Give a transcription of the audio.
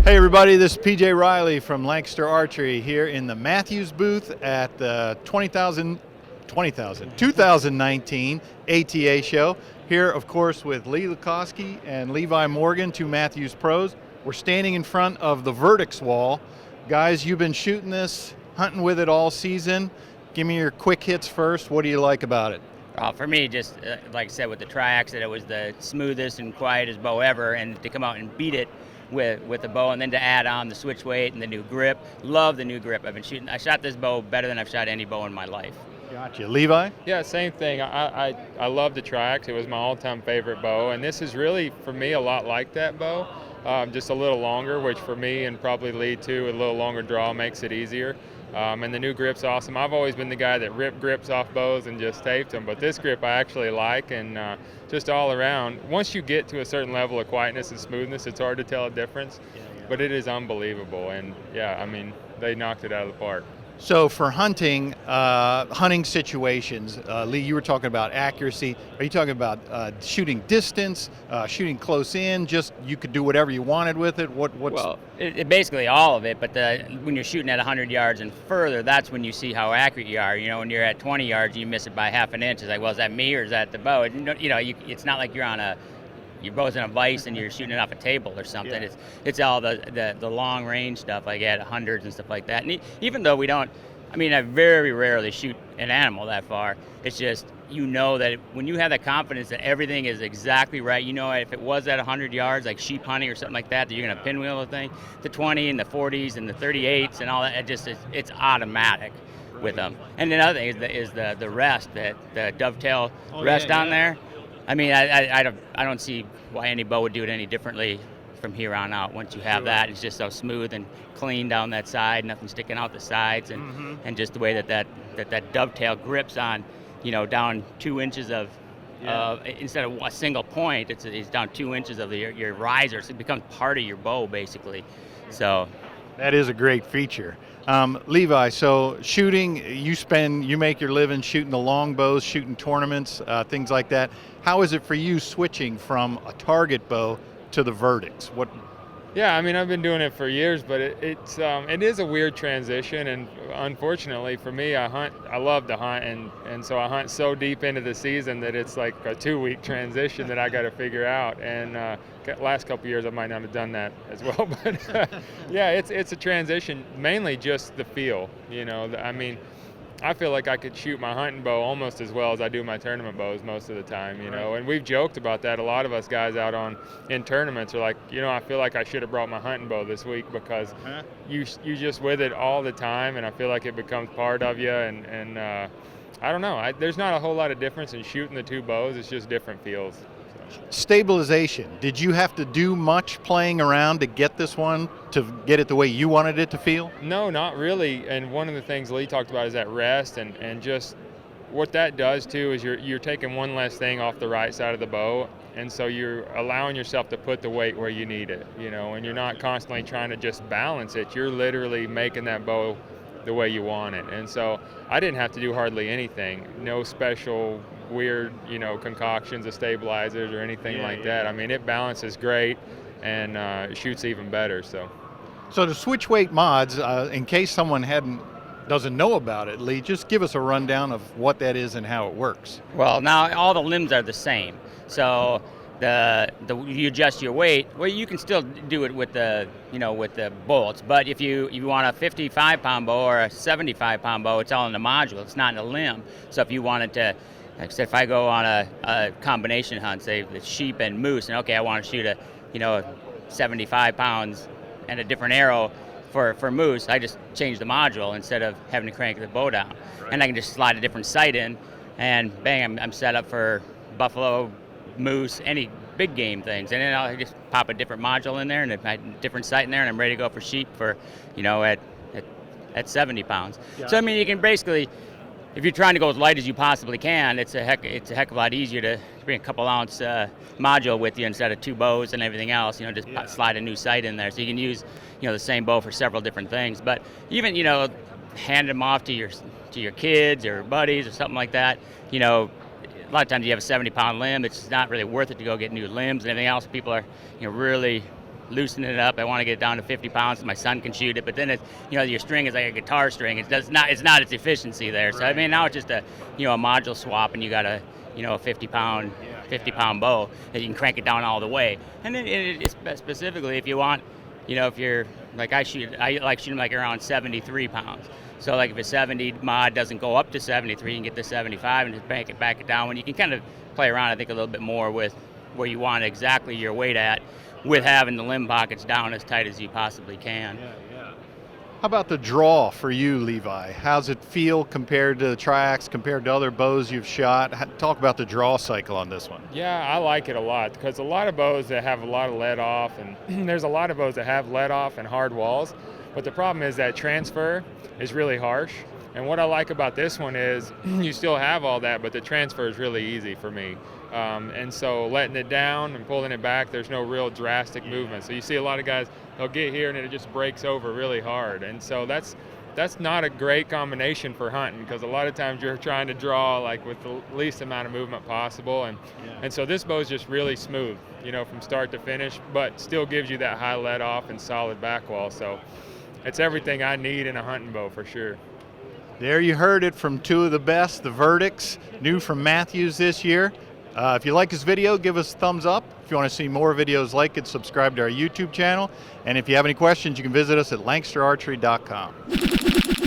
Hey everybody, this is PJ Riley from Lancaster Archery here in the Mathews booth at the 2019 ATA show. Here, of course, with Lee Lakosky and Levi Morgan, two Mathews pros. We're standing in front of the Vertix wall. Guys, you've been shooting this, hunting with it all season. Give me your quick hits first. What do you like about it? For me, just like I said, with the Triax, that it was the smoothest and quietest bow ever, and to come out and beat it with the bow, and then to add on the switch weight and the new grip. Love the new grip. I shot this bow better than I've shot any bow in my life. Gotcha. Levi? Yeah, same thing. I love the Triax. It was my all-time favorite bow, and this is really, for me, a lot like that bow. Just a little longer, which for me and probably Lee too, a little longer draw makes it easier. And the new grip's awesome. I've always been the guy that ripped grips off bows and just taped them, but this grip I actually like, and just all around. Once you get to a certain level of quietness and smoothness, it's hard to tell a difference, but it is unbelievable. And yeah, I mean, they knocked it out of the park. So for hunting situations, Lee, you were talking about accuracy. Are you talking about shooting distance, shooting close in? Just you could do whatever you wanted with it. Well, it basically all of it. But when you're shooting at 100 yards and further, that's when you see how accurate you are. You know, when you're at 20 yards, and you miss it by half an inch. It's like, well, is that me or is that the bow? It's not like you're on your bow's in a vise and you're shooting it off a table or something. Yeah. It's all the long range stuff, like at hundreds and stuff like that. And even though I very rarely shoot an animal that far. It's just, you know that when you have that confidence that everything is exactly right, you know, if it was at 100 yards, like sheep hunting or something like that you're going to pinwheel the thing, the 20 and the 40s and the 38s and all that, it's automatic with them. And another thing is the rest, the dovetail rest on there. I mean, I don't see why any bow would do it any differently from here on out. Once you have that, it's just so smooth and clean down that side, nothing sticking out the sides, and just the way that dovetail grips on, down 2 inches of, instead of a single point, it's down 2 inches of your riser, so it becomes part of your bow basically. So that is a great feature. Levi, so shooting, you make your living shooting the long bows, shooting tournaments, things like that. How is it for you switching from a target bow to the Vertix? Yeah, I mean, I've been doing it for years, but it is a weird transition, and unfortunately for me, I love to hunt, and so I hunt so deep into the season that it's like a 2-week transition that I got to figure out, and last couple of years I might not have done that as well, but yeah, it's a transition, mainly just the feel, I mean, I feel like I could shoot my hunting bow almost as well as I do my tournament bows most of the time, and we've joked about that. A lot of us guys out in tournaments are like, I feel like I should have brought my hunting bow this week because you just with it all the time, and I feel like it becomes part of you, and I don't know. There's not a whole lot of difference in shooting the two bows. It's just different feels. Stabilization. Did you have to do much playing around to get this one to get it the way you wanted it to feel? No, not really. And one of the things Lee talked about is that rest, and just what that does too is you're taking one less thing off the right side of the bow, and so you're allowing yourself to put the weight where you need it, and you're not constantly trying to just balance it. You're literally making that bow the way you want it. And so I didn't have to do hardly anything. No special weird, concoctions of stabilizers or anything like that. I mean, it balances great and it shoots even better. So the switch weight mods, in case someone doesn't know about it, Lee, just give us a rundown of what that is and how it works. Well, now all the limbs are the same. So you adjust your weight. Well, you can still do it with the bolts, but if you want a 55-pound bow or a 75-pound bow, it's all in the module. It's not in the limb. So if you wanted to, like I said, if I go on a combination hunt, say with sheep and moose, and okay, I want to shoot a 75 pounds and a different arrow for moose, I just change the module instead of having to crank the bow down, and I can just slide a different sight in, and bang, I'm set up for buffalo, moose, any big game things, and then I'll just pop a different module in there and a different sight in there, and I'm ready to go for sheep for at 70 pounds. Yeah. So I mean, you can basically, if you're trying to go as light as you possibly can, it's a heck of a lot easier to bring a couple ounce module with you instead of two bows and everything else. Slide a new sight in there, so you can use the same bow for several different things. But even hand them off to your kids or buddies or something like that. A lot of times you have a 70-pound limb. It's not really worth it to go get new limbs and everything else. People are really loosening it up. I want to get it down to 50 pounds so my son can shoot it. But then it's, your string is like a guitar string. It's not its efficiency there. So I mean, now it's just a module swap, and you got a 50 pound bow that you can crank it down all the way. And then it's specifically if you want, if you're like I like shooting like around 73 pounds. So like if a 70 mod doesn't go up to 73, you can get to 75 and just back it down. When you can kind of play around, I think, a little bit more with where you want exactly your weight at, with having the limb pockets down as tight as you possibly can. How about the draw for you, Levi? How's it feel compared to the Triax, compared to other bows you've shot? Talk about the draw cycle on this one. Yeah, I like it a lot because a lot of bows that have a lot of let off, and there's a lot of bows that have let off and hard walls, but the problem is that transfer is really harsh. And what I like about this one is you still have all that, but the transfer is really easy for me. And so letting it down and pulling it back, there's no real drastic movement. So you see a lot of guys, they'll get here and it just breaks over really hard. And so that's not a great combination for hunting, because a lot of times you're trying to draw like with the least amount of movement possible. And so this bow is just really smooth, from start to finish, but still gives you that high let off and solid back wall. So it's everything I need in a hunting bow for sure. There you heard it from two of the best, the Vertix, new from Mathews this year. If you like this video, give us a thumbs up. If you want to see more videos like it, subscribe to our YouTube channel. And if you have any questions, you can visit us at LancasterArchery.com.